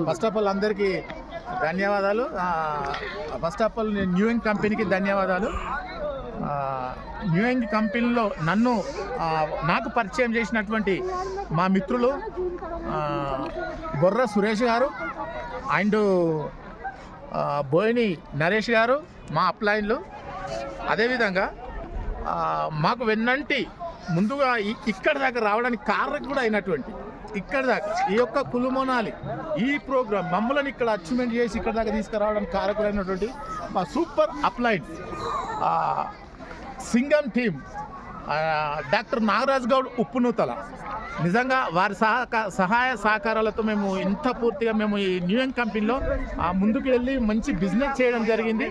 First of all అందరికీ ధన్యవాదాలు. First of all new young కంపెనీకి ధన్యవాదాలు. న్యూ యంగ్ కంపెనీలో నాకు పరిచయం చేసినటువంటి మా మిత్రులు బొర్ర సురేష్ గారు అండ్ బోయిని నరేష్ గారు, మా అప్లైన్లు. అదేవిధంగా మాకు వెన్నంటి ముందుగా ఇక్కడ దాకా రావడానికి కారణం కూడా అయినటువంటి ఇక్కడ దాకా ఈ యొక్క కులుమోనాలి ఈ ప్రోగ్రాం మమ్మల్ని ఇక్కడ అచీవ్మెంట్ చేసి ఇక్కడ దాకా తీసుకురావడానికి కారకులైనటువంటి మా సూపర్ అప్లైన్ సింగం టీమ్, డాక్టర్ నాగరాజ్ గౌడ్ ఉప్పునూతల. నిజంగా వారి సహాయ సహకారాలతో మేము ఇంత పూర్తిగా మేము ఈ న్యూ యంగ్ కంపెనీలో ముందుకు వెళ్ళి మంచి బిజినెస్ చేయడం జరిగింది.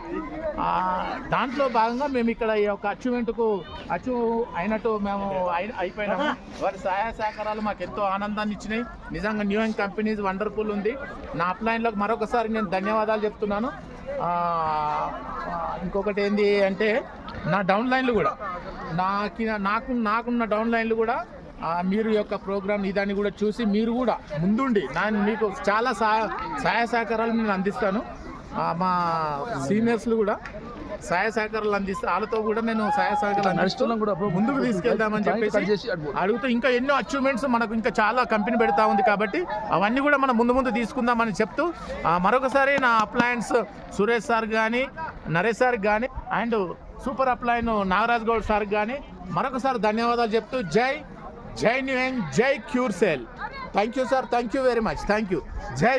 దాంట్లో భాగంగా మేము ఇక్కడ ఈ యొక్క అచీవ్మెంట్కు అచీవ్ అయినట్టు మేము అయిపోయినాము. వారి సహాయ సహకారాలు మాకు ఎంతో ఆనందాన్ని ఇచ్చినాయి. నిజంగా న్యూ యంగ్ కంపెనీస్ వండర్ఫుల్ ఉంది. నా అప్లైన్లకు మరొకసారి నేను ధన్యవాదాలు చెప్తున్నాను. ఇంకొకటి ఏంటి అంటే నా డౌన్లైన్లు కూడా నాకున్న డౌన్లైన్లు కూడా మీరు యొక్క ప్రోగ్రామ్ ఇదాన్ని కూడా చూసి మీరు కూడా ముందుండి మీకు చాలా సహాయ సహకారాలు నేను అందిస్తాను. మా సీనియర్స్లు కూడా సహాయ సహకారాలు అందిస్తే వాళ్ళతో కూడా నేను సహాయ సహకారాలు అందిస్తున్నాను కూడా ముందుకు తీసుకెళ్దామని చెప్పేసి అడుగుతూ ఇంకా ఎన్నో అచీవ్మెంట్స్ మనకు ఇంకా చాలా కంపెనీ పెడతా ఉంది కాబట్టి అవన్నీ కూడా మనం ముందు తీసుకుందామని చెప్తూ మరొకసారి నా అప్లయన్స్ సురేష్ సార్ కానీ నరేష్ సార్ కానీ and super upline Nagaraj Goud sir కానీ మరొకసారి ధన్యవాదాలు చెప్తూ జై న్యూ యంగ్, జై cure cell. Thank you sir, thank you very much, thank you. జై